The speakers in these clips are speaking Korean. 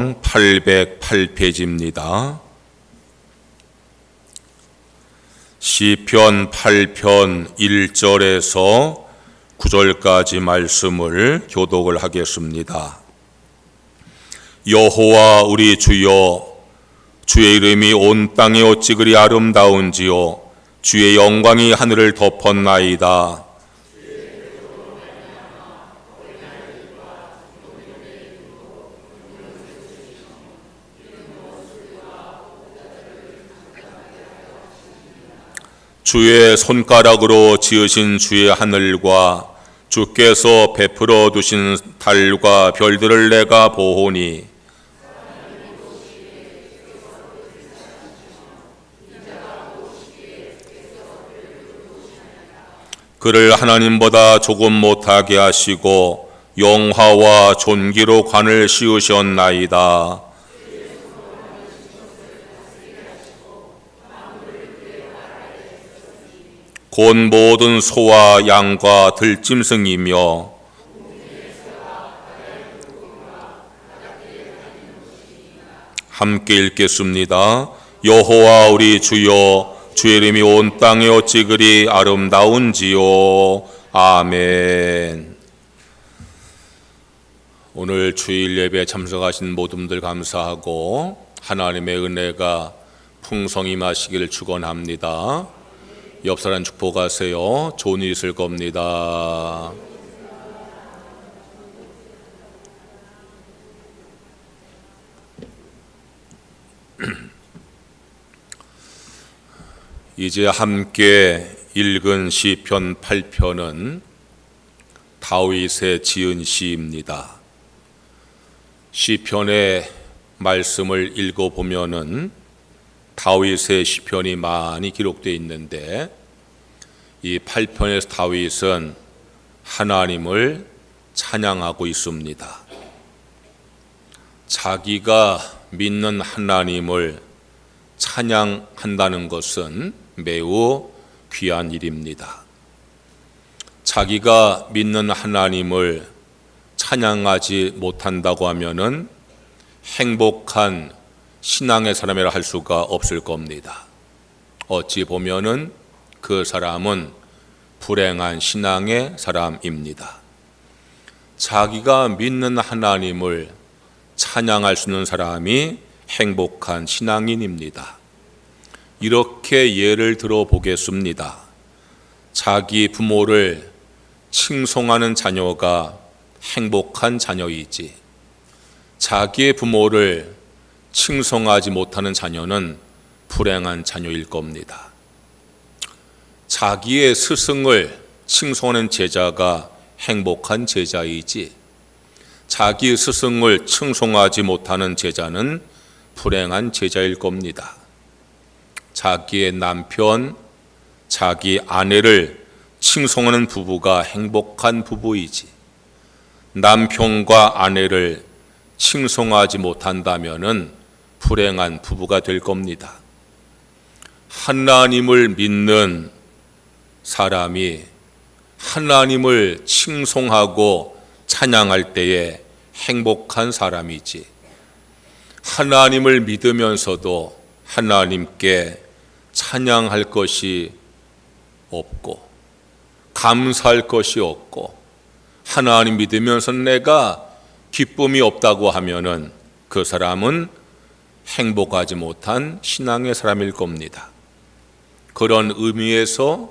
808페이지입니다. 시편 8편 1절에서 9절까지 말씀을 교독을 하겠습니다. 여호와 우리 주여, 주의 이름이 온 땅에 어찌 그리 아름다운지요, 주의 영광이 하늘을 덮었나이다. 주의 손가락으로 지으신 주의 하늘과 주께서 베풀어 두신 달과 별들을 내가 보오니, 그를 하나님보다 조금 못하게 하시고 영화와 존귀로 관을 씌우셨나이다. 곧 모든 소와 양과 들짐승이며 함께 읽겠습니다. 여호와 우리 주여, 주의 이름이 온 땅에 어찌 그리 아름다운지요. 아멘. 오늘 주일 예배에 참석하신 모든 분들 감사하고 하나님의 은혜가 풍성히 임하시기를 축원합니다. 옆 사람 축복하세요. 좋은 일 있을 겁니다. 이제 함께 읽은 시편 8편은 다윗의 지은 시입니다. 시편의 말씀을 읽어보면은 다윗의 시편이 많이 기록되어 있는데, 이 8편에서 다윗은 하나님을 찬양하고 있습니다. 자기가 믿는 하나님을 찬양한다는 것은 매우 귀한 일입니다. 자기가 믿는 하나님을 찬양하지 못한다고 하면은 행복한 신앙의 사람이라 할 수가 없을 겁니다. 어찌 보면은 그 사람은 불행한 신앙의 사람입니다. 자기가 믿는 하나님을 찬양할 수 있는 사람이 행복한 신앙인입니다. 이렇게 예를 들어 보겠습니다. 자기 부모를 칭송하는 자녀가 행복한 자녀이지, 자기의 부모를 칭송하지 못하는 자녀는 불행한 자녀일 겁니다. 자기의 스승을 칭송하는 제자가 행복한 제자이지, 자기 스승을 칭송하지 못하는 제자는 불행한 제자일 겁니다. 자기의 남편, 자기 아내를 칭송하는 부부가 행복한 부부이지, 남편과 아내를 칭송하지 못한다면은 불행한 부부가 될 겁니다. 하나님을 믿는 사람이 하나님을 칭송하고 찬양할 때에 행복한 사람이지, 하나님을 믿으면서도 하나님께 찬양할 것이 없고 감사할 것이 없고 하나님 믿으면서 내가 기쁨이 없다고 하면은 그 사람은 행복하지 못한 신앙의 사람일 겁니다. 그런 의미에서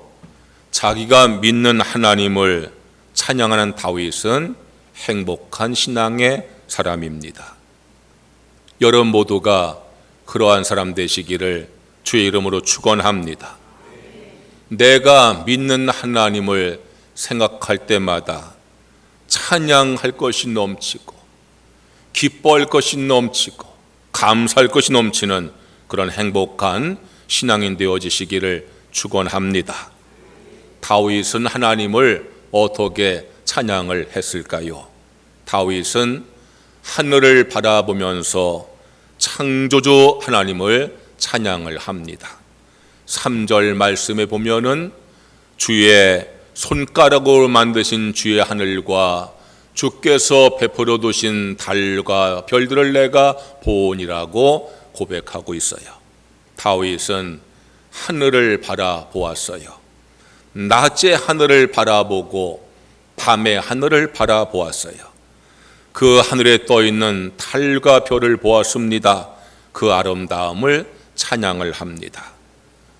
자기가 믿는 하나님을 찬양하는 다윗은 행복한 신앙의 사람입니다. 여러분 모두가 그러한 사람 되시기를 주의 이름으로 축원합니다. 내가 믿는 하나님을 생각할 때마다 찬양할 것이 넘치고 기뻐할 것이 넘치고 감사할 것이 넘치는 그런 행복한 신앙인 되어지시기를 축원합니다. 다윗은 하나님을 어떻게 찬양을 했을까요? 다윗은 하늘을 바라보면서 창조주 하나님을 찬양을 합니다. 3절 말씀에 보면은 주의 손가락으로 만드신 주의 하늘과 주께서 베풀어 두신 달과 별들을 내가 보니라고 고백하고 있어요. 다윗은 하늘을 바라보았어요. 낮에 하늘을 바라보고 밤에 하늘을 바라보았어요. 그 하늘에 떠 있는 달과 별을 보았습니다. 그 아름다움을 찬양을 합니다.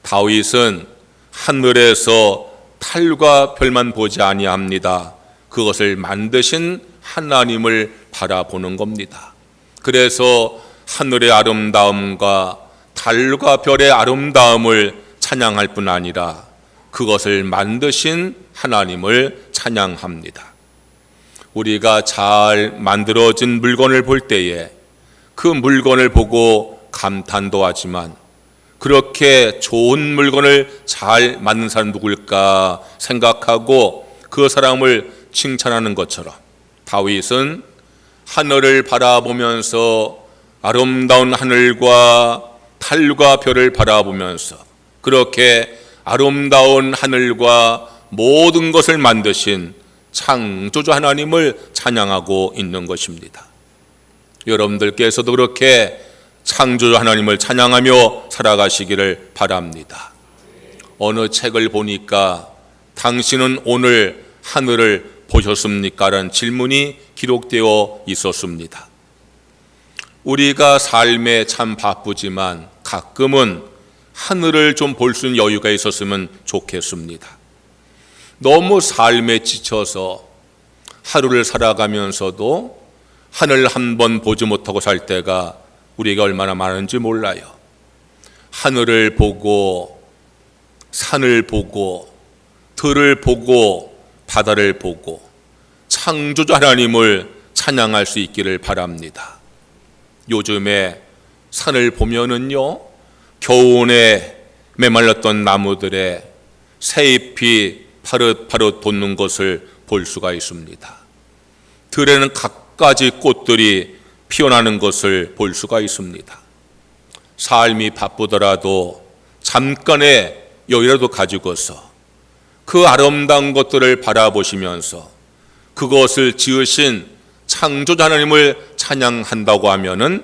다윗은 하늘에서 달과 별만 보지 아니합니다. 그것을 만드신 하나님을 바라보는 겁니다. 그래서 하늘의 아름다움과 달과 별의 아름다움을 찬양할 뿐 아니라 그것을 만드신 하나님을 찬양합니다. 우리가 잘 만들어진 물건을 볼 때에 그 물건을 보고 감탄도 하지만 그렇게 좋은 물건을 잘 만든 사람 누굴까 생각하고 그 사람을 칭찬하는 것처럼 다윗은 하늘을 바라보면서 아름다운 하늘과 달과 별을 바라보면서 그렇게 아름다운 하늘과 모든 것을 만드신 창조주 하나님을 찬양하고 있는 것입니다. 여러분들께서도 그렇게 창조주 하나님을 찬양하며 살아가시기를 바랍니다. 어느 책을 보니까 당신은 오늘 하늘을 보셨습니까? 라는 질문이 기록되어 있었습니다. 우리가 삶에 참 바쁘지만 가끔은 하늘을 좀 볼 수 있는 여유가 있었으면 좋겠습니다. 너무 삶에 지쳐서 하루를 살아가면서도 하늘 한 번 보지 못하고 살 때가 우리가 얼마나 많은지 몰라요. 하늘을 보고 산을 보고 들을 보고 바다를 보고 창조주 하나님을 찬양할 수 있기를 바랍니다. 요즘에 산을 보면은요, 겨우내 메말랐던 나무들에 새잎이 파릇파릇 돋는 것을 볼 수가 있습니다. 들에는 갖가지 꽃들이 피어나는 것을 볼 수가 있습니다. 삶이 바쁘더라도 잠깐의 여유라도 가지고서 그 아름다운 것들을 바라보시면서 그것을 지으신 창조주 하나님을 찬양한다고 하면은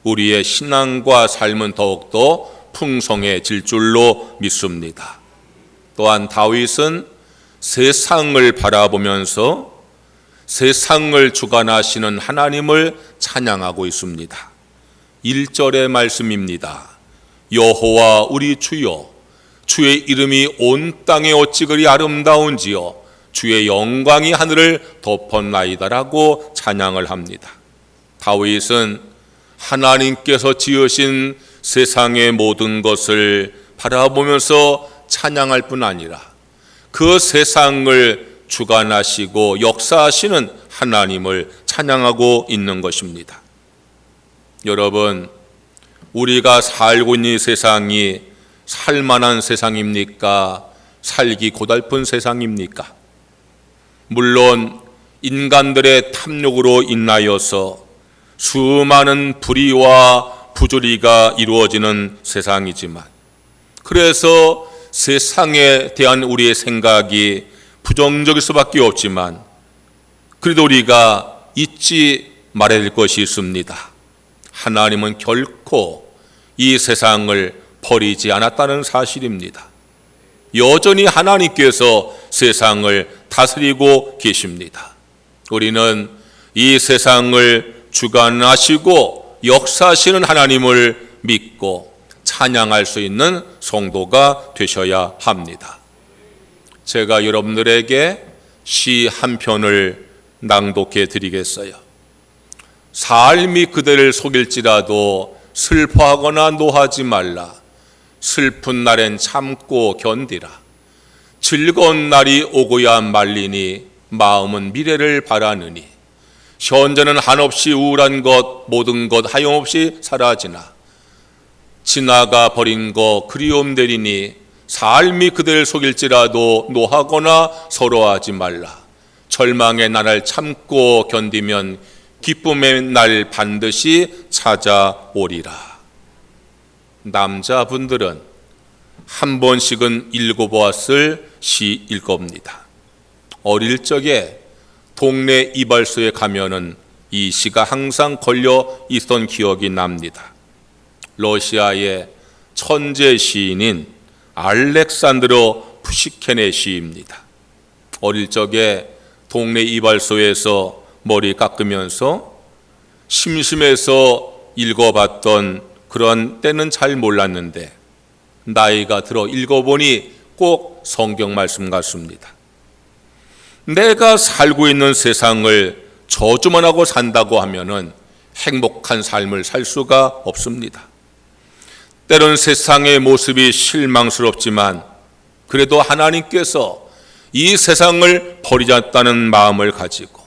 우리의 신앙과 삶은 더욱더 풍성해질 줄로 믿습니다. 또한 다윗은 세상을 바라보면서 세상을 주관하시는 하나님을 찬양하고 있습니다. 1절의 말씀입니다. 여호와 우리 주여, 주의 이름이 온 땅에 어찌 그리 아름다운지요, 주의 영광이 하늘을 덮었나이다라고 찬양을 합니다. 다윗은 하나님께서 지으신 세상의 모든 것을 바라보면서 찬양할 뿐 아니라 그 세상을 주관하시고 역사하시는 하나님을 찬양하고 있는 것입니다. 여러분, 우리가 살고 있는 세상이 살만한 세상입니까? 살기 고달픈 세상입니까? 물론 인간들의 탐욕으로 인하여서 수많은 불의와 부조리가 이루어지는 세상이지만, 그래서 세상에 대한 우리의 생각이 부정적일 수밖에 없지만, 그래도 우리가 잊지 말아야 될 것이 있습니다. 하나님은 결코 이 세상을 버리지 않았다는 사실입니다. 여전히 하나님께서 세상을 다스리고 계십니다. 우리는 이 세상을 주관하시고 역사하시는 하나님을 믿고 찬양할 수 있는 성도가 되셔야 합니다. 제가 여러분들에게 시 한 편을 낭독해 드리겠어요. 삶이 그대를 속일지라도 슬퍼하거나 노하지 말라. 슬픈 날엔 참고 견디라. 즐거운 날이 오고야 말리니 마음은 미래를 바라느니. 현재는 한없이 우울한 것 모든 것 하염없이 사라지나. 지나가 버린 것 그리움 되리니 삶이 그대를 속일지라도 노하거나 서러워하지 말라. 절망의 날을 참고 견디면 기쁨의 날 반드시 찾아오리라. 남자분들은 한 번씩은 읽어보았을 시일 겁니다. 어릴 적에 동네 이발소에 가면은 이 시가 항상 걸려 있던 기억이 납니다. 러시아의 천재 시인인 알렉산드로 푸시켄의 시입니다. 어릴 적에 동네 이발소에서 머리 깎으면서 심심해서 읽어봤던 그런 때는 잘 몰랐는데 나이가 들어 읽어보니 꼭 성경 말씀 같습니다. 내가 살고 있는 세상을 저주만 하고 산다고 하면은 행복한 삶을 살 수가 없습니다. 때론 세상의 모습이 실망스럽지만 그래도 하나님께서 이 세상을 버리셨다는 마음을 가지고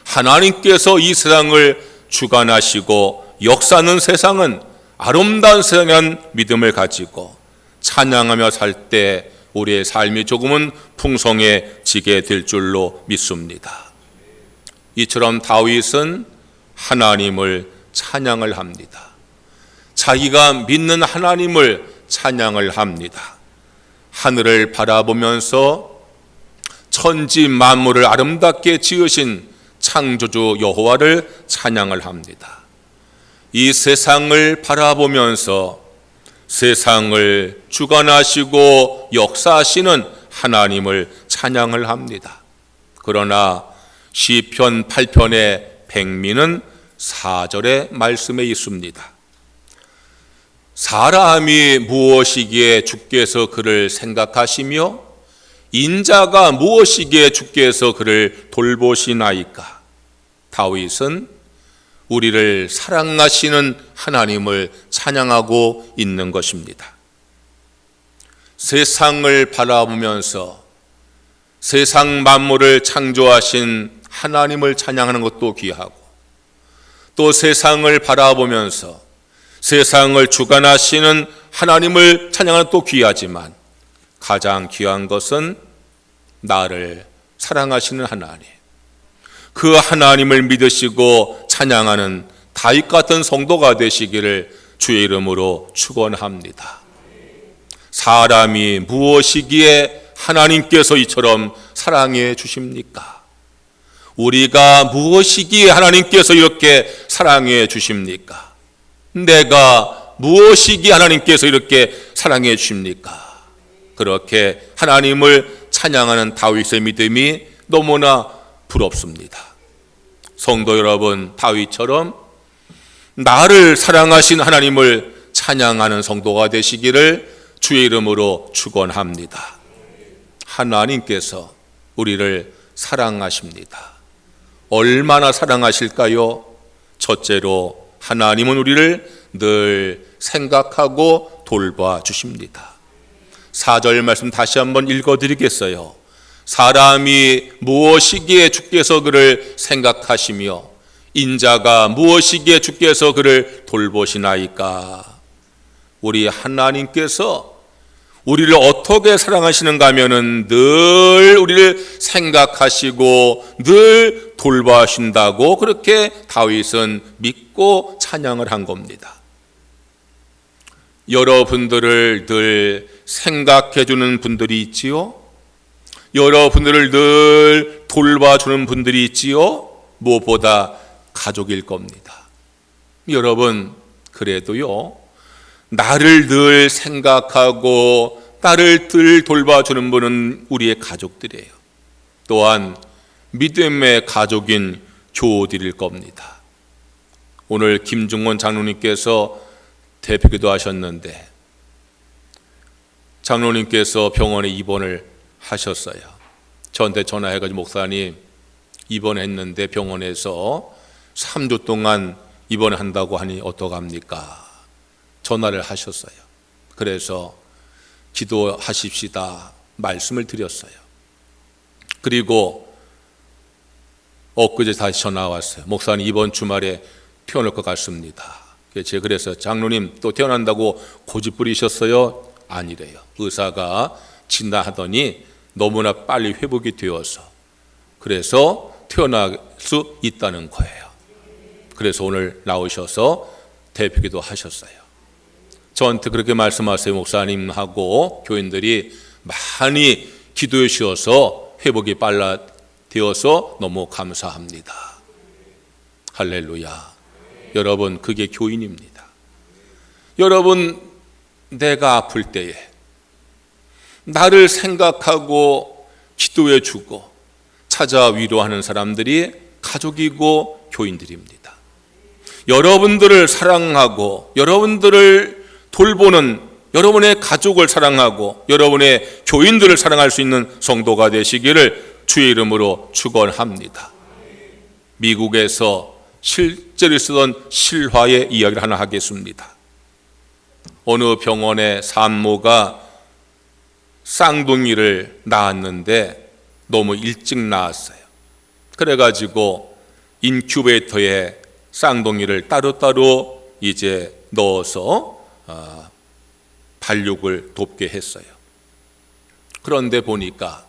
하나님께서 이 세상을 주관하시고 역사하는 세상은 아름다운 세상이라는 믿음을 가지고 찬양하며 살 때 우리의 삶이 조금은 풍성해지게 될 줄로 믿습니다. 이처럼 다윗은 하나님을 찬양을 합니다. 자기가 믿는 하나님을 찬양을 합니다. 하늘을 바라보면서 천지 만물을 아름답게 지으신 창조주 여호와를 찬양을 합니다. 이 세상을 바라보면서 세상을 주관하시고 역사하시는 하나님을 찬양을 합니다. 그러나 시편 8편의 백미는 4절의 말씀에 있습니다. 사람이 무엇이기에 주께서 그를 생각하시며 인자가 무엇이기에 주께서 그를 돌보시나이까. 다윗은 우리를 사랑하시는 하나님을 찬양하고 있는 것입니다. 세상을 바라보면서 세상 만물을 창조하신 하나님을 찬양하는 것도 귀하고 또 세상을 바라보면서 세상을 주관하시는 하나님을 찬양하는 것도 귀하지만 가장 귀한 것은 나를 사랑하시는 하나님, 그 하나님을 믿으시고 찬양하는 다윗 같은 성도가 되시기를 주의 이름으로 축원합니다. 사람이 무엇이기에 하나님께서 이처럼 사랑해 주십니까? 우리가 무엇이기에 하나님께서 이렇게 사랑해 주십니까? 내가 무엇이기에 하나님께서 이렇게 사랑해 주십니까? 그렇게 하나님을 찬양하는 다윗의 믿음이 너무나 부럽습니다. 성도 여러분, 다윗처럼 나를 사랑하신 하나님을 찬양하는 성도가 되시기를 주의 이름으로 축원합니다. 하나님께서 우리를 사랑하십니다. 얼마나 사랑하실까요? 첫째로 하나님은 우리를 늘 생각하고 돌봐주십니다. 4절 말씀 다시 한번 읽어드리겠어요. 사람이 무엇이기에 주께서 그를 생각하시며 인자가 무엇이기에 주께서 그를 돌보시나이까. 우리 하나님께서 우리를 어떻게 사랑하시는가 하면은 늘 우리를 생각하시고 늘 돌봐주신다고 그렇게 다윗은 믿고 찬양을 한 겁니다. 여러분들을 늘 생각해 주는 분들이 있지요. 여러분들을 늘 돌봐주는 분들이 있지요. 무엇보다 가족일 겁니다. 여러분, 그래도요, 나를 늘 생각하고 나를 늘 돌봐주는 분은 우리의 가족들이에요. 또한 믿음의 가족인 교우들일 겁니다. 오늘 김중원 장로님께서 대표기도 하셨는데 장로님께서 병원에 입원을 하셨어요. 저한테 전화해가지고 목사님 입원했는데 병원에서 3주 동안 입원한다고 하니 어떡합니까? 전화를 하셨어요. 그래서 기도하십시다 말씀을 드렸어요. 그리고 엊그제 다시 전화가 왔어요. 목사님 이번 주말에 태어날 것 같습니다. 제가 그래서 장로님 또 태어난다고 고집 부리셨어요? 아니래요. 의사가 진단하더니 너무나 빨리 회복이 되어서 그래서 태어날 수 있다는 거예요. 그래서 오늘 나오셔서 대표기도 하셨어요. 저한테 그렇게 말씀하세요. 목사님하고 교인들이 많이 기도해 주셔서 회복이 되어서 너무 감사합니다. 할렐루야. 여러분, 그게 교인입니다. 여러분, 내가 아플 때에 나를 생각하고 기도해 주고 찾아 위로하는 사람들이 가족이고 교인들입니다. 여러분들을 사랑하고 여러분들을 돌보는 여러분의 가족을 사랑하고 여러분의 교인들을 사랑할 수 있는 성도가 되시기를 주의 이름으로 축원합니다. 미국에서 실제로 쓰던 실화의 이야기를 하나 하겠습니다. 어느 병원의 산모가 쌍둥이를 낳았는데 너무 일찍 낳았어요. 그래가지고 인큐베이터에 쌍둥이를 따로따로 이제 넣어서 발육을 돕게 했어요. 그런데 보니까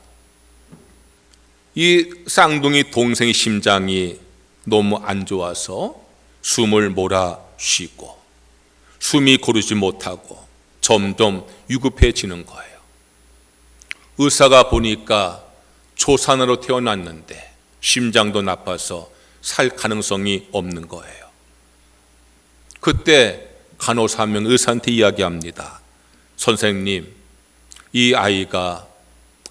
이 쌍둥이 동생의 심장이 너무 안 좋아서 숨을 몰아쉬고 숨이 고르지 못하고 점점 위급해지는 거예요. 의사가 보니까 초산으로 태어났는데 심장도 나빠서 살 가능성이 없는 거예요. 그때 간호사 한 명 의사한테 이야기합니다. 선생님, 이 아이가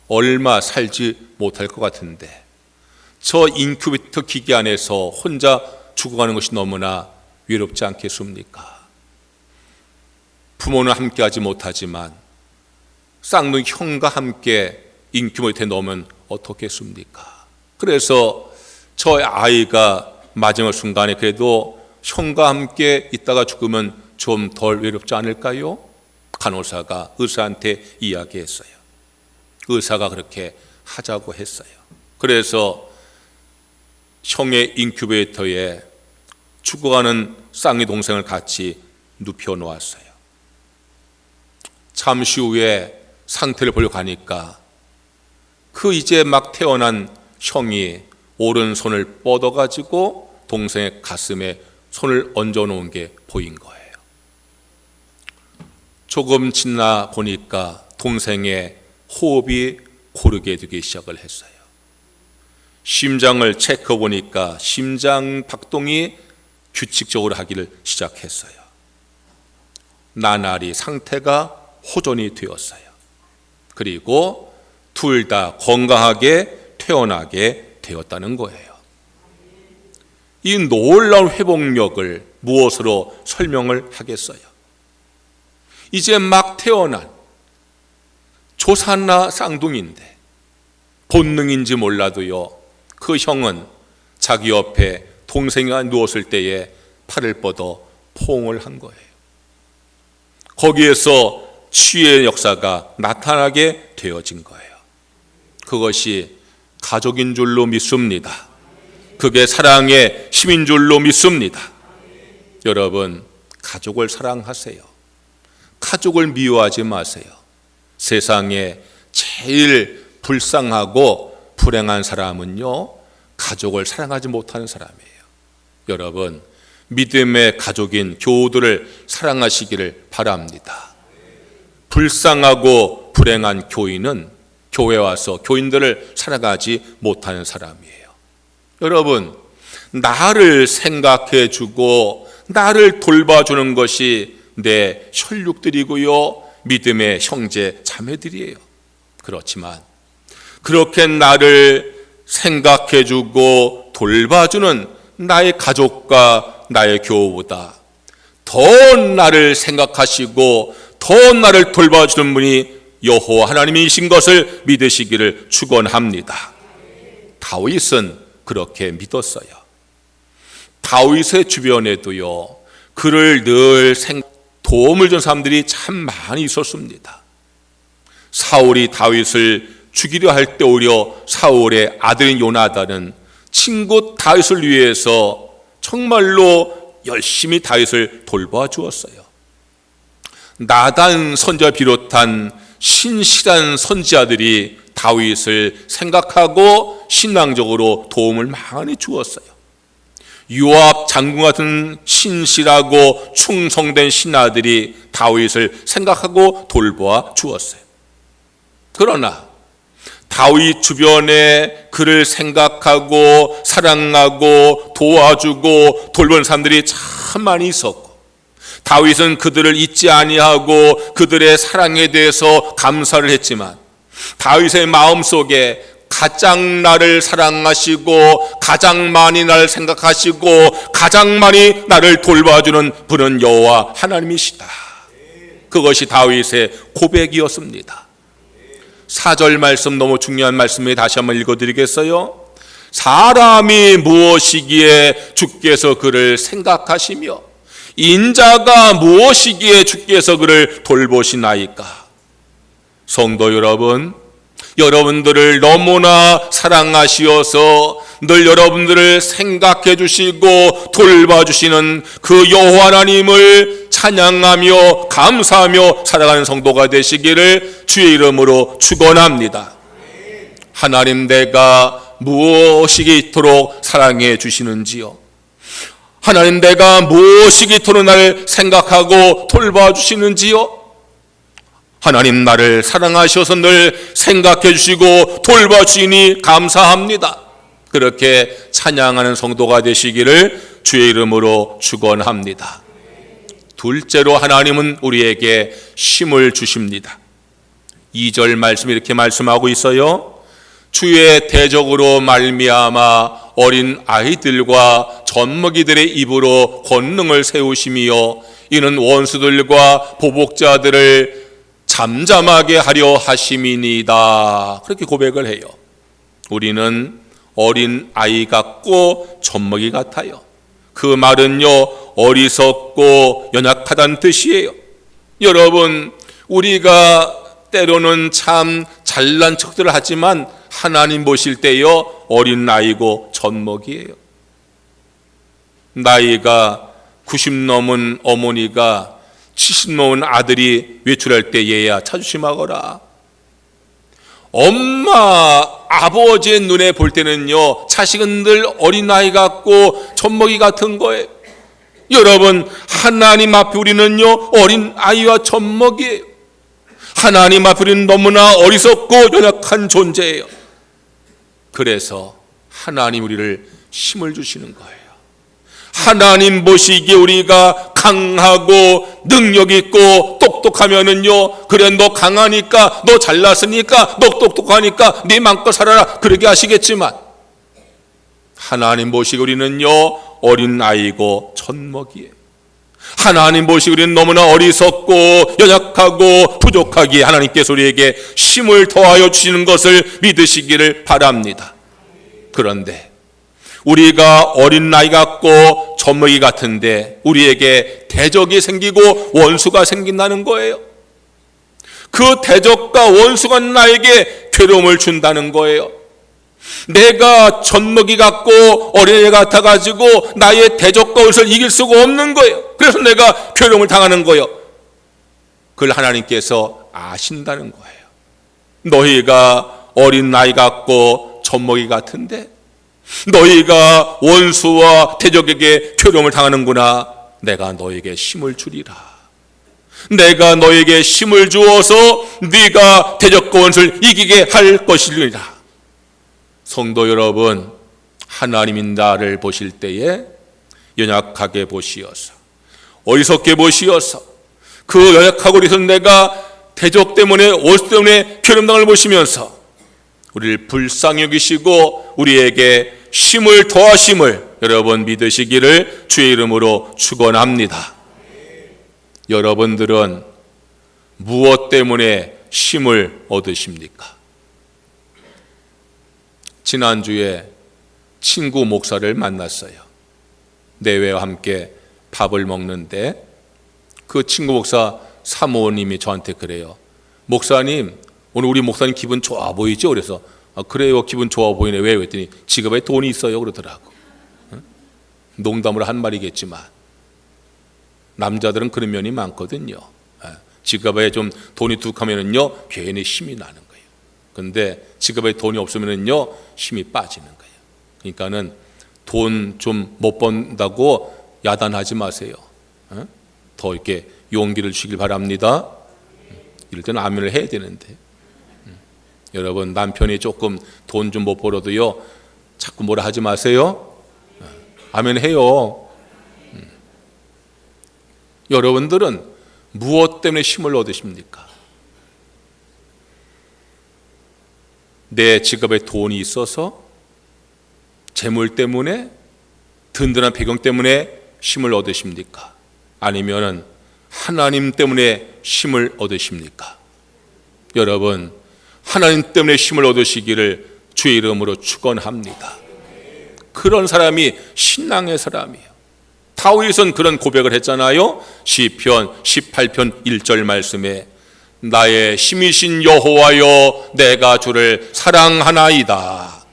얼마 살지 못할 것 같은데 저 인큐베이터 기계 안에서 혼자 죽어가는 것이 너무나 외롭지 않겠습니까? 부모는 함께하지 못하지만 쌍둥이 형과 함께 인큐베이터에 넣으면 어떻겠습니까? 그래서 저 아이가 마지막 순간에 그래도 형과 함께 있다가 죽으면 좀 덜 외롭지 않을까요? 간호사가 의사한테 이야기했어요. 의사가 그렇게 하자고 했어요. 그래서 형의 인큐베이터에 죽어가는 쌍둥이 동생을 같이 눕혀 놓았어요. 잠시 후에 상태를 보려 가니까 그 이제 막 태어난 형이 오른손을 뻗어가지고 동생의 가슴에 손을 얹어 놓은 게 보인 거예요. 조금 지나 보니까 동생의 호흡이 고르게 되기 시작을 했어요. 심장을 체크해 보니까 심장 박동이 규칙적으로 하기를 시작했어요. 나날이 상태가 호전이 되었어요. 그리고 둘 다 건강하게 태어나게 되었다는 거예요. 이 놀라운 회복력을 무엇으로 설명을 하겠어요? 이제 막 태어난 조산나 쌍둥이인데 본능인지 몰라도요, 그 형은 자기 옆에 동생이 누웠을 때에 팔을 뻗어 포옹을 한 거예요. 거기에서 치유의 역사가 나타나게 되어진 거예요. 그것이 가족인 줄로 믿습니다. 그게 사랑의 힘인 줄로 믿습니다. 여러분, 가족을 사랑하세요. 가족을 미워하지 마세요. 세상에 제일 불쌍하고 불행한 사람은요, 가족을 사랑하지 못하는 사람이에요. 여러분, 믿음의 가족인 교우들을 사랑하시기를 바랍니다. 불쌍하고 불행한 교인은 교회에 와서 교인들을 사랑하지 못하는 사람이에요. 여러분, 나를 생각해 주고 나를 돌봐주는 것이 내 혈육들이고요, 믿음의 형제 자매들이에요. 그렇지만 그렇게 나를 생각해 주고 돌봐주는 나의 가족과 나의 교우보다 더 나를 생각하시고 더 나를 돌봐주는 분이 여호와 하나님이신 것을 믿으시기를 축원합니다. 다윗은 그렇게 믿었어요. 다윗의 주변에도요, 그를 늘 도움을 준 사람들이 참 많이 있었습니다. 사울이 다윗을 죽이려 할 때 오히려 사울의 아들인 요나단은 친구 다윗을 위해서 정말로 열심히 다윗을 돌봐 주었어요. 나단 선지자 비롯한 신실한 선지자들이 다윗을 생각하고 신앙적으로 도움을 많이 주었어요. 요압 장군 같은 신실하고 충성된 신하들이 다윗을 생각하고 돌보아 주었어요. 그러나 다윗 주변에 그를 생각하고 사랑하고 도와주고 돌본 사람들이 참 많이 있었고, 다윗은 그들을 잊지 아니하고 그들의 사랑에 대해서 감사를 했지만, 다윗의 마음속에 가장 나를 사랑하시고 가장 많이 나를 생각하시고 가장 많이 나를 돌봐주는 분은 여호와 하나님이시다. 그것이 다윗의 고백이었습니다. 4절 말씀, 너무 중요한 말씀에 다시 한번 읽어드리겠어요? 사람이 무엇이기에 주께서 그를 생각하시며 인자가 무엇이기에 주께서 그를 돌보시나이까. 성도 여러분, 여러분들을 너무나 사랑하시어서 늘 여러분들을 생각해 주시고 돌봐주시는 그 여호와 하나님을 찬양하며 감사하며 살아가는 성도가 되시기를 주의 이름으로 축원합니다. 하나님, 내가 무엇이기 이토록 사랑해 주시는지요? 하나님, 내가 무엇이기 이토록 나를 생각하고 돌봐주시는지요? 하나님, 나를 사랑하셔서 늘 생각해 주시고 돌봐주시니 감사합니다. 그렇게 찬양하는 성도가 되시기를 주의 이름으로 축원합니다. 둘째로, 하나님은 우리에게 힘을 주십니다. 2절 말씀 이렇게 말씀하고 있어요. 주의 대적으로 말미암아 어린 아이들과 젖먹이들의 입으로 권능을 세우시며 이는 원수들과 보복자들을 잠잠하게 하려 하심이니이다. 그렇게 고백을 해요. 우리는 어린 아이 같고 젖먹이 같아요. 그 말은요, 어리석고 연약하다는 뜻이에요. 여러분, 우리가 때로는 참 잘난 척들을 하지만 하나님 보실 때요, 어린 아이고 젖먹이에요. 나이가 90 넘은 어머니가 70 넘은 아들이 외출할 때 얘야 차조심하거라. 엄마, 아버지의 눈에 볼 때는요, 자식은 늘 어린아이 같고 젖먹이 같은 거예요. 여러분, 하나님 앞에 우리는요, 어린아이와 젖먹이에요. 하나님 앞에 우리는 너무나 어리석고 연약한 존재예요. 그래서 하나님 우리를 힘을 주시는 거예요. 하나님 보시기에 우리가 강하고 능력 있고 똑똑하면은요, 그래 너 강하니까, 너 잘났으니까, 너 똑똑하니까 네 맘껏 살아라, 그렇게 하시겠지만, 하나님 보시기에 우리는요, 어린 아이고 젖먹이에요. 하나님 보시기에 우리는 너무나 어리석고 연약하고 부족하기에 하나님께서 우리에게 힘을 더하여 주시는 것을 믿으시기를 바랍니다. 그런데 우리가 어린 나이 같고 젖먹이 같은데 우리에게 대적이 생기고 원수가 생긴다는 거예요. 그 대적과 원수가 나에게 괴로움을 준다는 거예요. 내가 젖먹이 같고 어린애 같아가지고 나의 대적과 원수를 이길 수가 없는 거예요. 그래서 내가 괴로움을 당하는 거예요. 그걸 하나님께서 아신다는 거예요. 너희가 어린 나이 같고 젖먹이 같은데 너희가 원수와 대적에게 괴로움을 당하는구나. 내가 너에게 힘을 주리라. 내가 너에게 힘을 주어서 네가 대적과 원수를 이기게 할 것이리라. 성도 여러분, 하나님이 나를 보실 때에 연약하게 보시어서, 어리석게 보시어서, 그 연약하고 어리석은 내가 대적 때문에 원수 때문에 괴로움당을 보시면서 우리를 불쌍히 여기시고 우리에게 힘을 더하심을 여러분 믿으시기를 주의 이름으로 축원합니다. 여러분들은 무엇 때문에 힘을 얻으십니까? 지난주에 친구 목사를 만났어요. 내외와 함께 밥을 먹는데 그 친구 목사 사모님이 저한테 그래요. 목사님, 오늘 우리 목사님 기분 좋아 보이죠? 그래서 그래요, 기분 좋아 보이네. 왜? 그랬더니 지갑에 돈이 있어요 그러더라고. 농담으로 한 말이겠지만 남자들은 그런 면이 많거든요. 지갑에 좀 돈이 둑하면은요 괜히 힘이 나는 거예요. 근데 지갑에 돈이 없으면은요 힘이 빠지는 거예요. 그러니까는 돈 좀 못 번다고 야단하지 마세요. 더 이렇게 용기를 주길 바랍니다. 이럴 때는 아멘을 해야 되는데 여러분, 남편이 조금 돈 좀 못 벌어도요, 자꾸 뭐라 하지 마세요. 아멘 해요. 여러분들은 무엇 때문에 힘을 얻으십니까? 내 직업에 돈이 있어서, 재물 때문에, 든든한 배경 때문에 힘을 얻으십니까? 아니면은 하나님 때문에 힘을 얻으십니까? 여러분, 하나님 때문에 힘을 얻으시기를 주의 이름으로 축원합니다. 그런 사람이 신앙의 사람이에요. 다윗은 그런 고백을 했잖아요. 시편 18편 1절 말씀에 나의 힘이신 여호와여 내가 주를 사랑하나이다.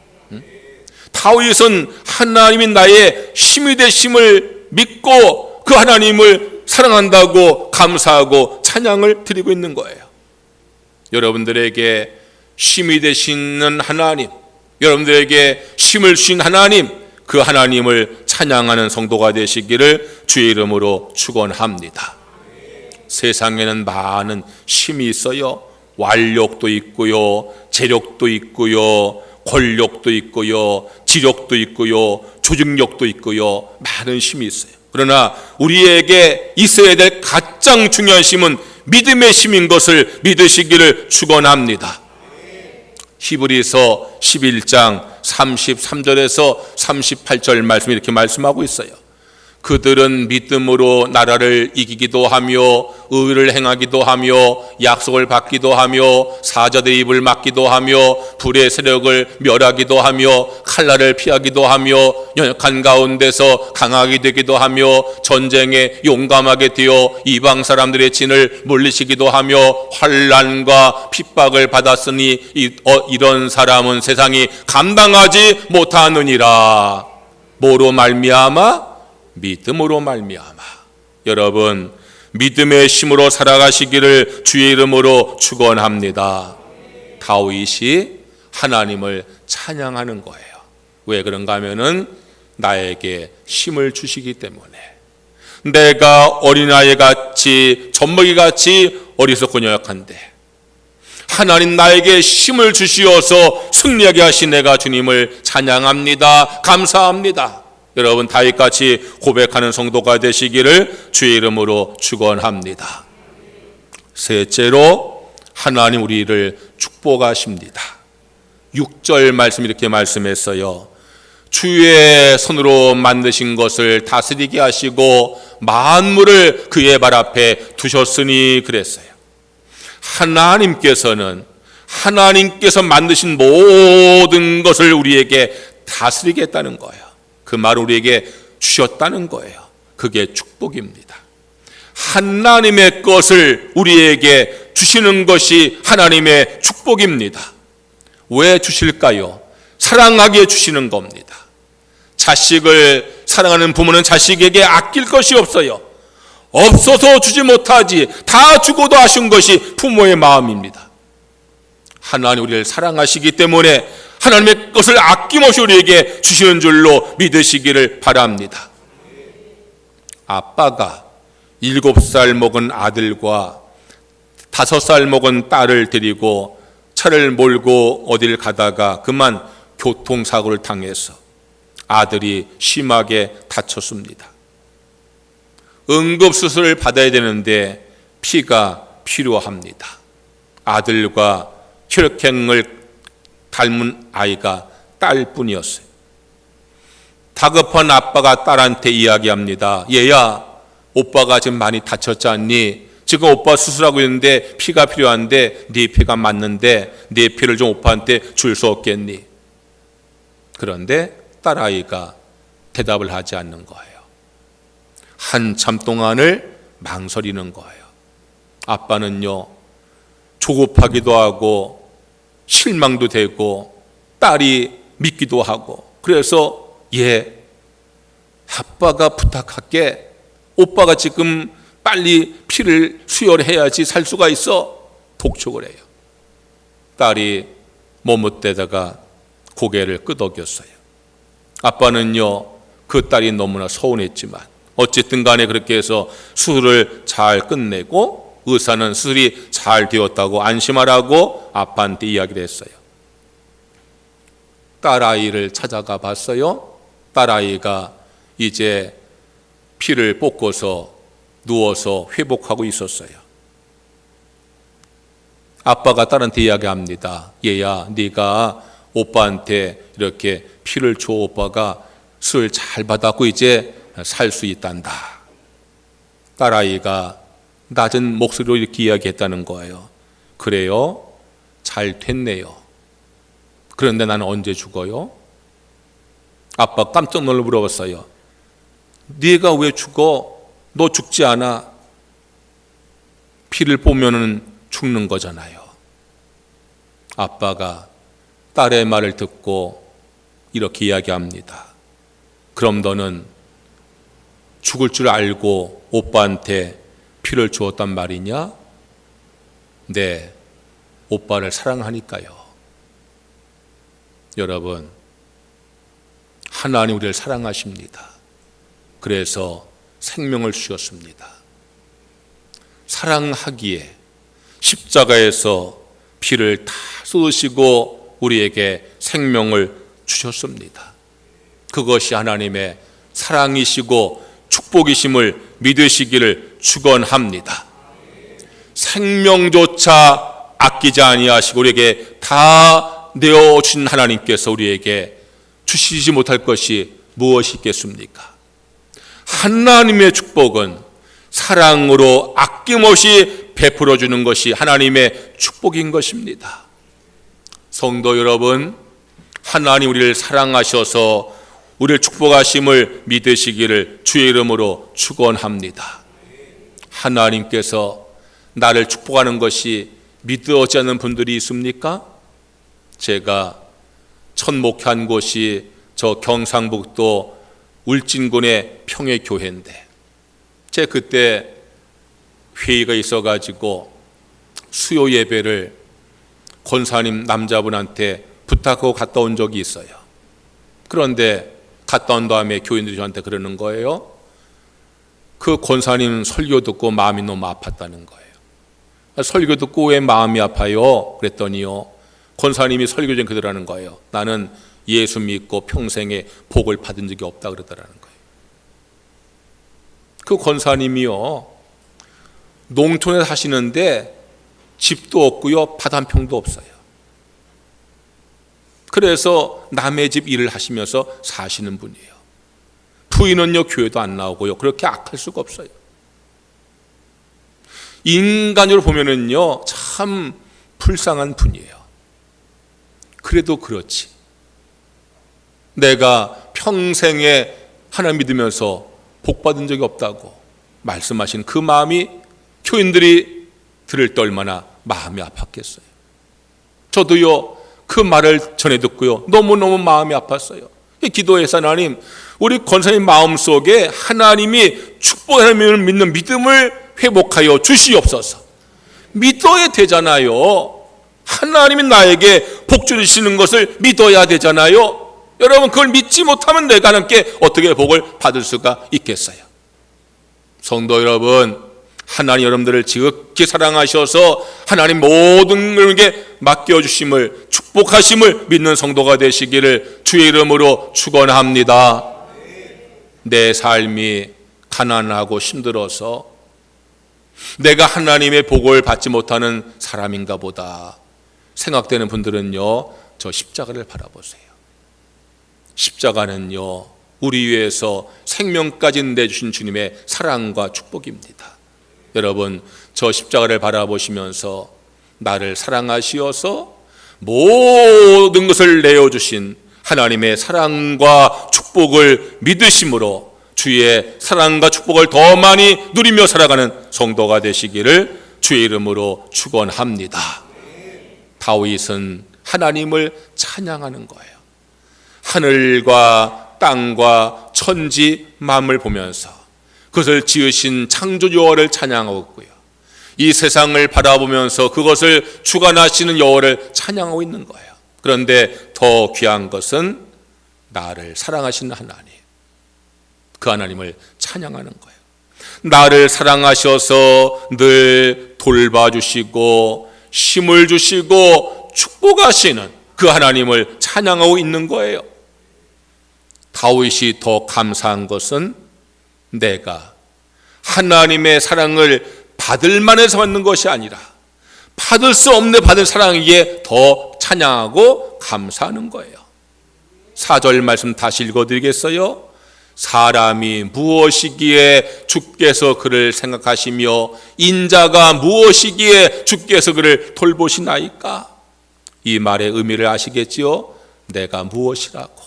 다윗은 하나님이 나의 힘이 되심을 믿고 그 하나님을 사랑한다고 감사하고 찬양을 드리고 있는 거예요. 여러분들에게 힘이 되시는 하나님, 여러분들에게 힘을 주신 하나님, 그 하나님을 찬양하는 성도가 되시기를 주의 이름으로 축원합니다. 세상에는 많은 힘이 있어요. 완력도 있고요, 재력도 있고요, 권력도 있고요, 지력도 있고요, 조직력도 있고요, 많은 힘이 있어요. 그러나 우리에게 있어야 될 가장 중요한 힘은 믿음의 힘인 것을 믿으시기를 축원합니다. 히브리서 11장 33절에서 38절 말씀 이렇게 말씀하고 있어요. 그들은 믿음으로 나라를 이기기도 하며 의를 행하기도 하며 약속을 받기도 하며 사자들의 입을 막기도 하며 불의 세력을 멸하기도 하며 칼날을 피하기도 하며 연약한 가운데서 강하게 되기도 하며 전쟁에 용감하게 되어 이방 사람들의 진을 물리치기도 하며 환난과 핍박을 받았으니 이런 사람은 세상이 감당하지 못하느니라. 뭐로 말미암아? 믿음으로 말미암아. 여러분, 믿음의 힘으로 살아가시기를 주의 이름으로 축원합니다. 다윗이 하나님을 찬양하는 거예요. 왜 그런가 하면은 나에게 힘을 주시기 때문에. 내가 어린아이 같이 젖먹이 같이 어리석고 연약한데 하나님 나에게 힘을 주시어서 승리하게 하신 내가 주님을 찬양합니다. 감사합니다. 여러분, 다윗같이 고백하는 성도가 되시기를 주의 이름으로 축원합니다. 셋째로 하나님 우리를 축복하십니다. 6절 말씀 이렇게 말씀했어요. 주의 손으로 만드신 것을 다스리게 하시고 만물을 그의 발 앞에 두셨으니 그랬어요. 하나님께서 만드신 모든 것을 우리에게 다스리겠다는 거예요. 그 말을 우리에게 주셨다는 거예요. 그게 축복입니다. 하나님의 것을 우리에게 주시는 것이 하나님의 축복입니다. 왜 주실까요? 사랑하게 주시는 겁니다. 자식을 사랑하는 부모는 자식에게 아낄 것이 없어요. 없어서 주지 못하지, 다 주고도 하신 것이 부모의 마음입니다. 하나님 우리를 사랑하시기 때문에 하나님의 것을 아낌없이 우리에게 주시는 줄로 믿으시기를 바랍니다. 아빠가 7살 먹은 아들과 5살 먹은 딸을 데리고 차를 몰고 어딜 가다가 그만 교통사고를 당해서 아들이 심하게 다쳤습니다. 응급수술을 받아야 되는데 피가 필요합니다. 아들과 혈액형을 닮은 아이가 딸뿐이었어요. 다급한 아빠가 딸한테 이야기합니다. 얘야, 오빠가 지금 많이 다쳤지 않니? 지금 오빠 수술하고 있는데 피가 필요한데 네 피가 맞는데 네 피를 좀 오빠한테 줄 수 없겠니? 그런데 딸아이가 대답을 하지 않는 거예요. 한참 동안을 망설이는 거예요. 아빠는요, 조급하기도 하고 실망도 되고 딸이 믿기도 하고, 그래서 아빠가 부탁할게. 오빠가 지금 빨리 피를 수혈해야지 살 수가 있어. 독촉을 해요. 딸이 머뭇대다가 고개를 끄덕였어요. 아빠는요, 그 딸이 너무나 서운했지만 어쨌든 간에 그렇게 해서 수술을 잘 끝내고 의사는 수술이 잘 되었다고 안심하라고 아빠한테 이야기를 했어요. 딸아이를 찾아가 봤어요. 딸아이가 이제 피를 뽑고서 누워서 회복하고 있었어요. 아빠가 딸한테 이야기합니다. 얘야, 네가 오빠한테 이렇게 피를 줘. 오빠가 수술 잘 받았고 이제 살 수 있단다. 딸아이가 낮은 목소리로 이렇게 이야기했다는 거예요. 그래요? 잘 됐네요. 그런데 나는 언제 죽어요? 아빠 깜짝 놀라 물어봤어요. 네가 왜 죽어? 너 죽지 않아. 피를 보면은 죽는 거잖아요. 아빠가 딸의 말을 듣고 이렇게 이야기합니다. 그럼 너는 죽을 줄 알고 오빠한테 피를 주었단 말이냐? 네, 오빠를 사랑하니까요. 여러분, 하나님 우리를 사랑하십니다. 그래서 생명을 주셨습니다. 사랑하기에 십자가에서 피를 다 쏟으시고 우리에게 생명을 주셨습니다. 그것이 하나님의 사랑이시고 축복이심을 믿으시기를 축원합니다. 생명조차 아끼지 아니하시고 우리에게 다 내어주신 하나님께서 우리에게 주시지 못할 것이 무엇이 있겠습니까? 하나님의 축복은 사랑으로 아낌없이 베풀어 주는 것이 하나님의 축복인 것입니다. 성도 여러분, 하나님 우리를 사랑하셔서 우리를 축복하심을 믿으시기를 주의 이름으로 축원합니다. 하나님께서 나를 축복하는 것이 믿어지지 않는 분들이 있습니까? 제가 첫 목회한 곳이 저 경상북도 울진군의 평해교회인데 제가 그때 회의가 있어가지고 수요 예배를 권사님 남자분한테 부탁하고 갔다 온 적이 있어요. 그런데 갔다 온 다음에 교인들이 저한테 그러는 거예요. 그 권사님 설교 듣고 마음이 너무 아팠다는 거예요. 설교 듣고 왜 마음이 아파요? 그랬더니요, 권사님이 설교 중에 그러라는 거예요. 나는 예수 믿고 평생에 복을 받은 적이 없다 그러더라는 거예요. 그 권사님이요, 농촌에 사시는데 집도 없고요, 밭 한 평도 없어요. 그래서 남의 집 일을 하시면서 사시는 분이에요. 부인은요, 교회도 안 나오고요, 그렇게 악할 수가 없어요. 인간으로 보면은요, 참 불쌍한 분이에요. 그래도 그렇지, 내가 평생에 하나님 믿으면서 복 받은 적이 없다고 말씀하신 그 마음이 교인들이 들을 때 얼마나 마음이 아팠겠어요. 저도요, 그 말을 전해 듣고요, 너무너무 마음이 아팠어요. 기도해서 하나님, 우리 권사님 마음속에 하나님이 축복을 믿는 믿음을 회복하여 주시옵소서. 믿어야 되잖아요. 하나님이 나에게 복 주시는 것을 믿어야 되잖아요. 여러분, 그걸 믿지 못하면 내가 하나님께 어떻게 복을 받을 수가 있겠어요? 성도 여러분, 하나님 여러분들을 지극히 사랑하셔서 하나님 모든 것에게 맡겨주심을, 축복하심을 믿는 성도가 되시기를 주의 이름으로 축원합니다. 내 삶이 가난하고 힘들어서 내가 하나님의 복을 받지 못하는 사람인가 보다 생각되는 분들은요, 저 십자가를 바라보세요. 십자가는요, 우리 위해서 생명까지 내주신 주님의 사랑과 축복입니다. 여러분, 저 십자가를 바라보시면서 나를 사랑하시어서 모든 것을 내어주신 하나님의 사랑과 축복을 믿으심으로 주의 사랑과 축복을 더 많이 누리며 살아가는 성도가 되시기를 주의 이름으로 축원합니다. 다윗은 하나님을 찬양하는 거예요. 하늘과 땅과 천지 만물을 보면서 그것을 지으신 창조 여호와를 찬양하고 있고요, 이 세상을 바라보면서 그것을 주관하시는 여호와를 찬양하고 있는 거예요. 그런데 더 귀한 것은 나를 사랑하시는 하나님, 그 하나님을 찬양하는 거예요. 나를 사랑하셔서 늘 돌봐주시고 힘을 주시고 축복하시는 그 하나님을 찬양하고 있는 거예요. 다윗이 더 감사한 것은 내가 하나님의 사랑을 받을 만해서 받는 것이 아니라 받을 수 없는 받은 사랑에 더 찬양하고 감사하는 거예요. 4절 말씀 다시 읽어드리겠어요? 사람이 무엇이기에 주께서 그를 생각하시며 인자가 무엇이기에 주께서 그를 돌보시나이까? 이 말의 의미를 아시겠지요? 내가 무엇이라고,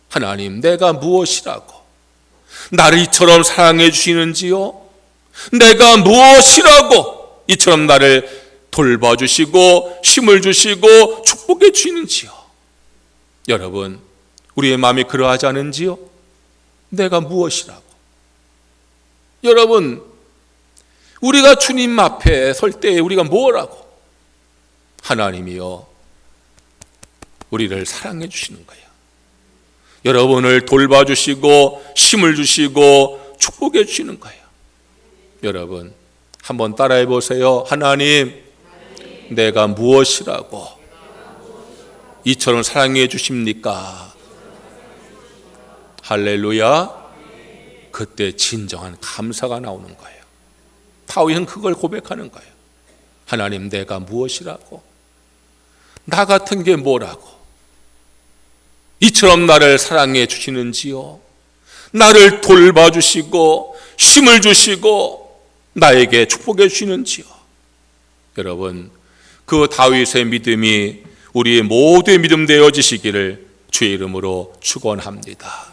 하나님 내가 무엇이라고 나를 이처럼 사랑해 주시는지요? 내가 무엇이라고 이처럼 나를 돌봐주시고 힘을 주시고 축복해 주시는지요? 여러분, 우리의 마음이 그러하지 않은지요? 내가 무엇이라고? 여러분, 우리가 주님 앞에 설 때 우리가 뭐라고? 하나님이요, 우리를 사랑해 주시는 거예요. 여러분을 돌봐주시고 힘을 주시고 축복해 주시는 거예요. 여러분, 한번 따라해 보세요. 하나님, 내가 무엇이라고 이처럼 사랑해 주십니까? 할렐루야. 그때 진정한 감사가 나오는 거예요. 다윗은 그걸 고백하는 거예요. 하나님, 내가 무엇이라고, 나 같은 게 뭐라고 이처럼 나를 사랑해 주시는지요? 나를 돌봐주시고 힘을 주시고 나에게 축복해 주시는지요? 여러분, 그 다윗의 믿음이 우리의 모두의 믿음 되어지시기를 주의 이름으로 축원합니다.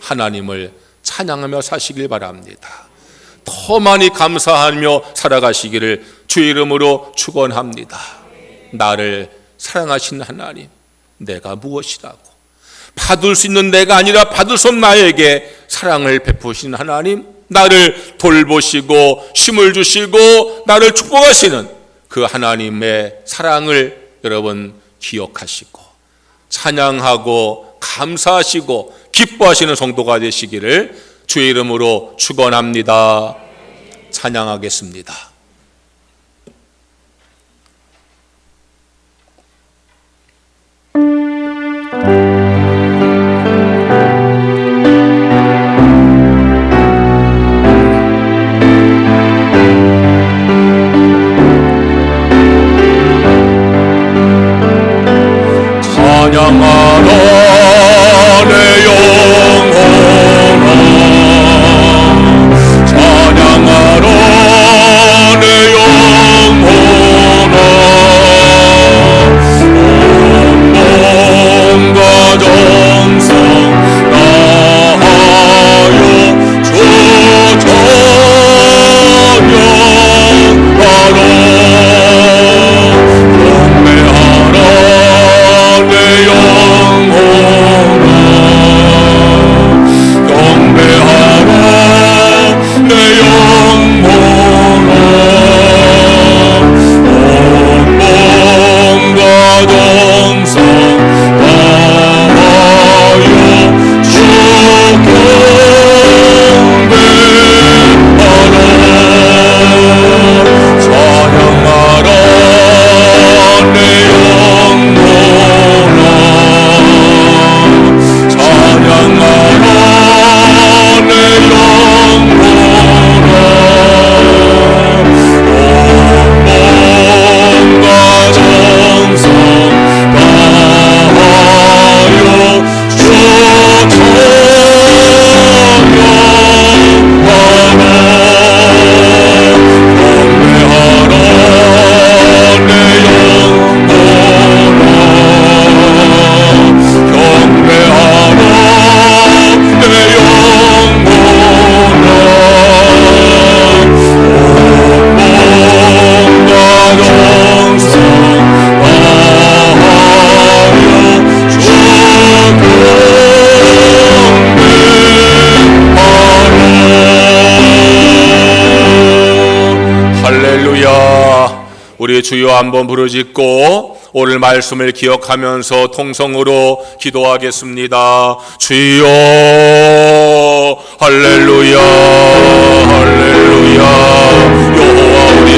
하나님을 찬양하며 사시길 바랍니다. 더 많이 감사하며 살아가시기를 주의 이름으로 축원합니다. 나를 사랑하시는 하나님, 내가 무엇이라고, 받을 수 있는 내가 아니라 받을 수 없는 나에게 사랑을 베푸시는 하나님, 나를 돌보시고 힘을 주시고 나를 축복하시는 그 하나님의 사랑을 여러분 기억하시고 찬양하고 감사하시고 기뻐하시는 성도가 되시기를 주의 이름으로 축원합니다. 찬양하겠습니다. 찬양하라 내 영혼아, 찬양하라 내 영혼아, 온 몸과 정성 다하여 주 찬양하라. 경배하라 내 영혼아, 경배하라 내 영혼아, 온 몸과 정성 다하여 주 경배하라. 찬양하라 내 영혼아, 찬양하라 내 영혼아, 온 몸과 정성 다하여 주 찬양하라. 경배하라 내 영혼아, 경배하라 내 영혼아, 온 몸과 정성 다하여 주 경배하라. 할렐루야. 우리 주여 한번 부르짖고 오늘 말씀을 기억하면서 통성으로 기도하겠습니다. 주여, 할렐루야, 할렐루야. 여호와 우리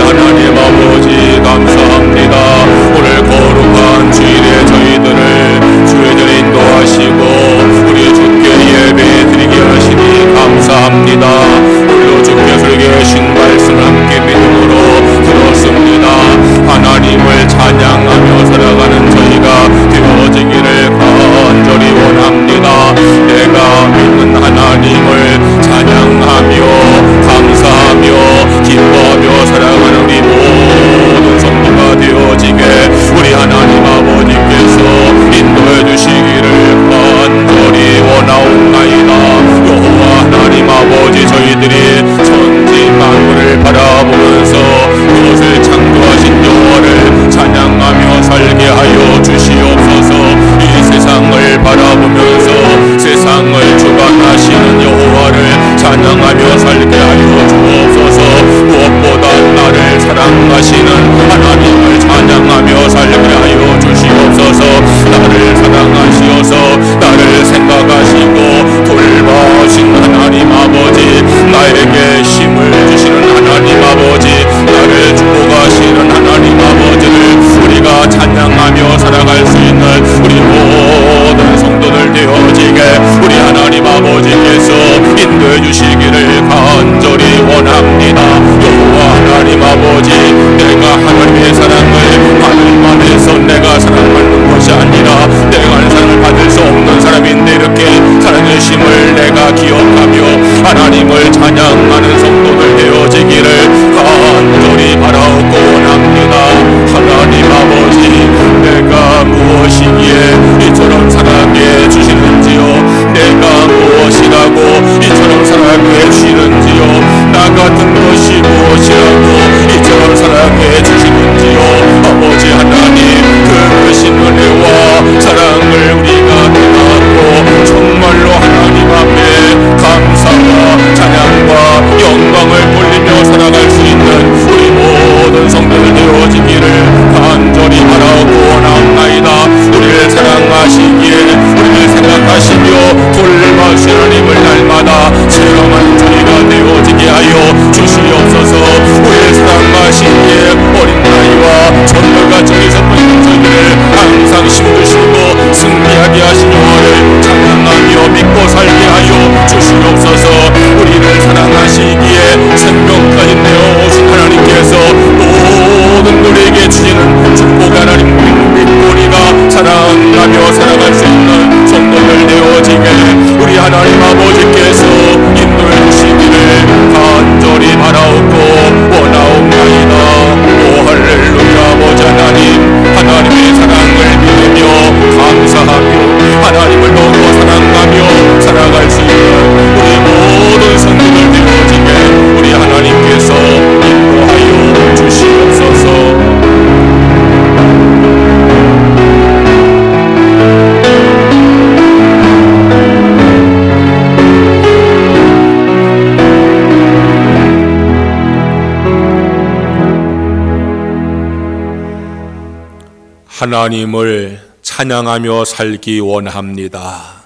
하나님을 찬양하며 살기 원합니다.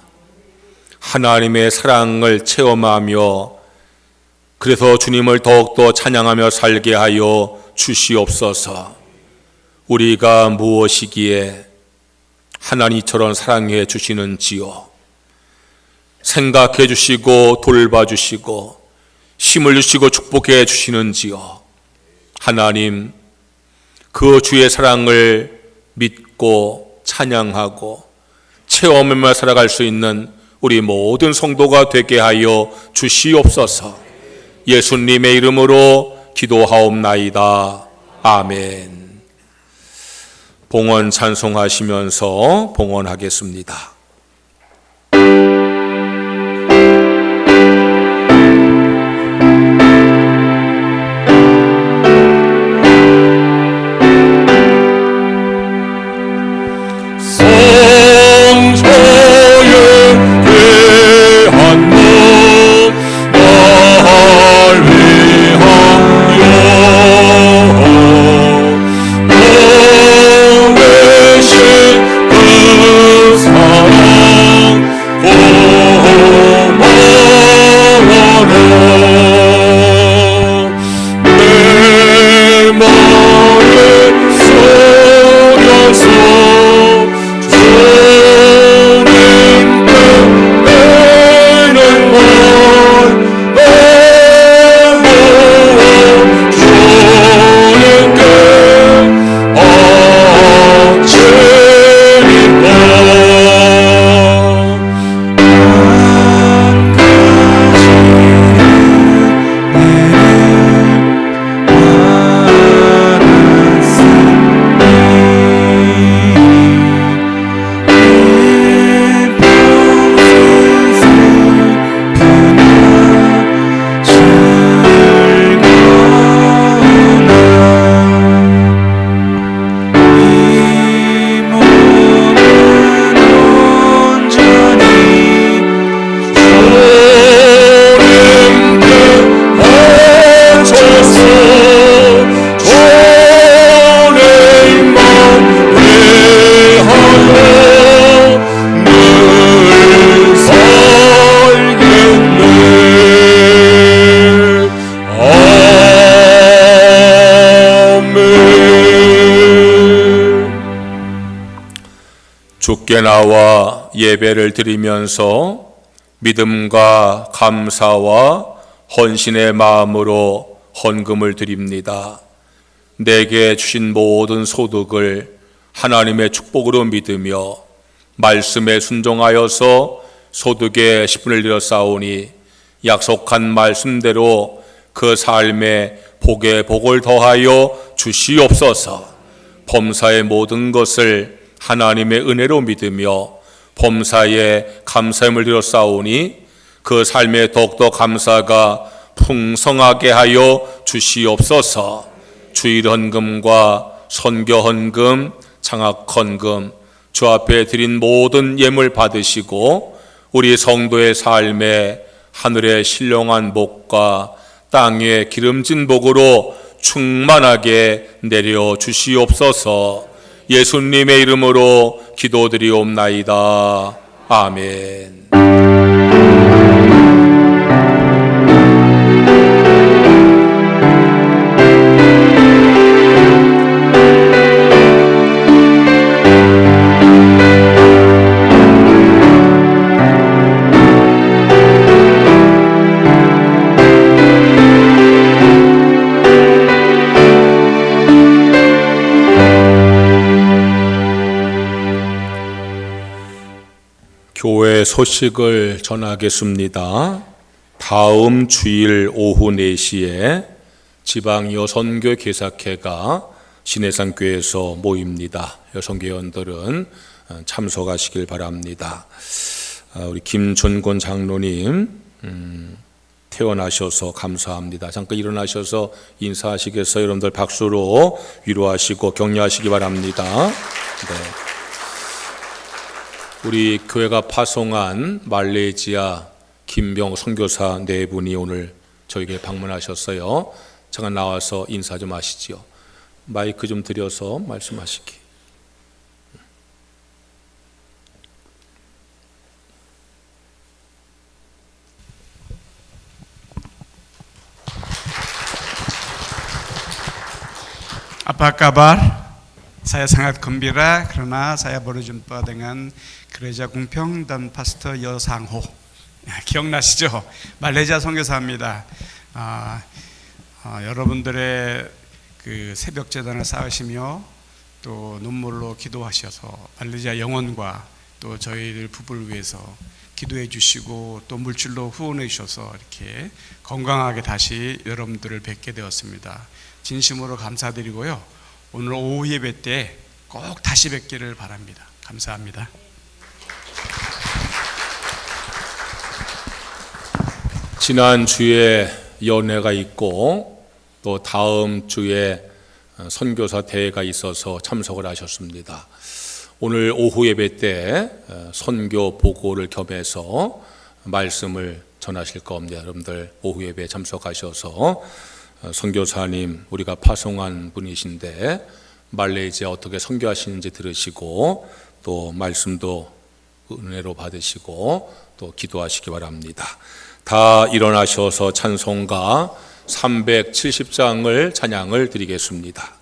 하나님의 사랑을 체험하며 그래서 주님을 더욱더 찬양하며 살게 하여 주시옵소서. 우리가 무엇이기에 하나님처럼 사랑해 주시는지요. 생각해 주시고 돌봐주시고 힘을 주시고 축복해 주시는지요. 하나님, 그 주의 사랑을 믿고 찬양하고 체험하며 살아갈 수 있는 우리 모든 성도가 되게 하여 주시옵소서. 예수님의 이름으로 기도하옵나이다. 아멘. 봉헌 찬송하시면서 봉헌하겠습니다. 주께 나와 예배를 드리면서 믿음과 감사와 헌신의 마음으로 헌금을 드립니다. 내게 주신 모든 소득을 하나님의 축복으로 믿으며 말씀에 순종하여서 소득의 10분을 들여싸우니 약속한 말씀대로 그 삶에 복에 복을 더하여 주시옵소서. 범사의 모든 것을 하나님의 은혜로 믿으며 범사에 감사함을 들여싸우니 그 삶에 더욱더 감사가 풍성하게 하여 주시옵소서. 주일 헌금과 선교 헌금, 장학 헌금, 주 앞에 드린 모든 예물 받으시고 우리 성도의 삶에 하늘의 신령한 복과 땅의 기름진 복으로 충만하게 내려 주시옵소서. 예수님의 이름으로 기도드리옵나이다. 아멘. 교회 소식을 전하겠습니다. 다음 주일 오후 4시에 지방 여선교 개사회가 신해산교회에서 모입니다. 여선교회원들은 참석하시길 바랍니다. 우리 김준권 장로님 태어나셔서 감사합니다. 잠깐 일어나셔서 인사하시겠어요? 여러분들 박수로 위로하시고 격려하시기 바랍니다. 네. 우리 교회가 파송한 말레이시아 김병 선교사 4분이 오늘 저에게 방문하셨어요. 잠깐 나와서 인사 좀 하시지요. 마이크 좀 드려서 말씀하시기. Apa kabar? Saya sangat gembira karena saya berjumpa dengan Gereja Kum평 dan 파스터 여상호. 기억나시죠? 말레이시아 선교사입니다. 여러분들의 그 새벽 제단을 쌓으시며 또 눈물로 기도하셔서 말레이시아 영혼과 또 저희들 부부를 위해서 기도해 주시고 또 물질로 후원해 주셔서 이렇게 건강하게 다시 여러분들을 뵙게 되었습니다. 진심으로 감사드리고요. 오늘 오후 예배 때 꼭 다시 뵙기를 바랍니다. 감사합니다. 지난 주에 연회가 있고 또 다음 주에 선교사 대회가 있어서 참석을 하셨습니다. 오늘 오후 예배 때 선교 보고를 겸해서 말씀을 전하실 겁니다. 여러분들 오후 예배에 참석하셔서 선교사님 우리가 파송한 분이신데 말레이시아 어떻게 선교하시는지 들으시고 또 말씀도 은혜로 받으시고 또 기도하시기 바랍니다. 다 일어나셔서 찬송가 370장을 찬양을 드리겠습니다.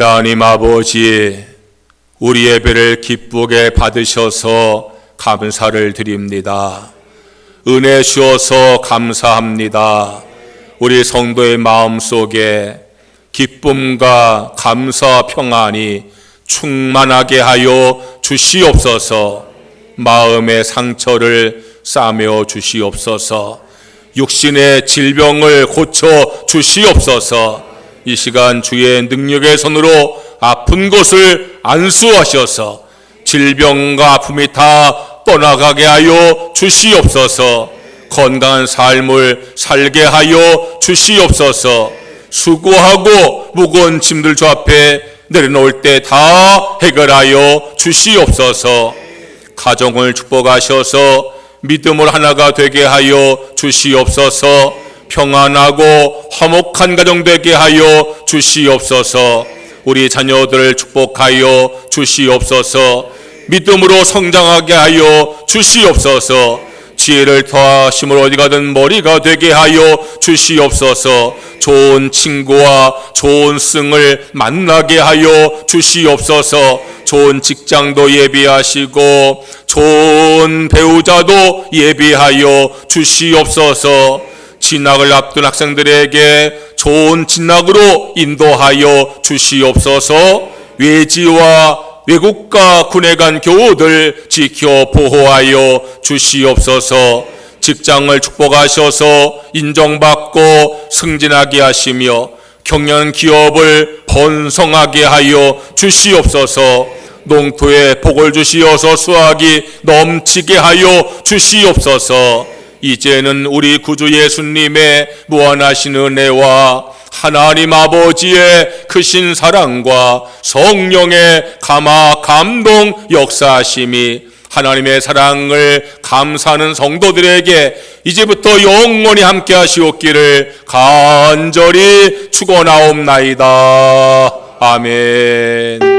하나님 아버지, 우리 예배를 기쁘게 받으셔서 감사를 드립니다. 은혜 주셔서 감사합니다. 우리 성도의 마음속에 기쁨과 감사 평안이 충만하게 하여 주시옵소서. 마음의 상처를 싸매어 주시옵소서. 육신의 질병을 고쳐 주시옵소서. 이 시간 주의 능력의 손으로 아픈 곳을 안수하셔서 질병과 아픔이 다 떠나가게 하여 주시옵소서. 건강한 삶을 살게 하여 주시옵소서. 수고하고 무거운 짐들 주 앞에 내려놓을 때 다 해결하여 주시옵소서. 가정을 축복하셔서 믿음을 하나가 되게 하여 주시옵소서. 평안하고 화목한 가정 되게 하여 주시옵소서. 우리 자녀들을 축복하여 주시옵소서. 믿음으로 성장하게 하여 주시옵소서. 지혜를 더하심을 어디 가든 머리가 되게 하여 주시옵소서. 좋은 친구와 좋은 승을 만나게 하여 주시옵소서. 좋은 직장도 예비하시고 좋은 배우자도 예비하여 주시옵소서. 진학을 앞둔 학생들에게 좋은 진학으로 인도하여 주시옵소서. 외지와 외국과 군에 간 교우들 지켜 보호하여 주시옵소서. 직장을 축복하셔서 인정받고 승진하게 하시며 경영 기업을 번성하게 하여 주시옵소서. 농토에 복을 주시어서 수확이 넘치게 하여 주시옵소서. 이제는 우리 구주 예수님의 무한하신 은혜와 하나님 아버지의 크신 사랑과 성령의 감동 역사하심이 하나님의 사랑을 감사하는 성도들에게 이제부터 영원히 함께 하시옵기를 간절히 축원하옵나이다. 아멘.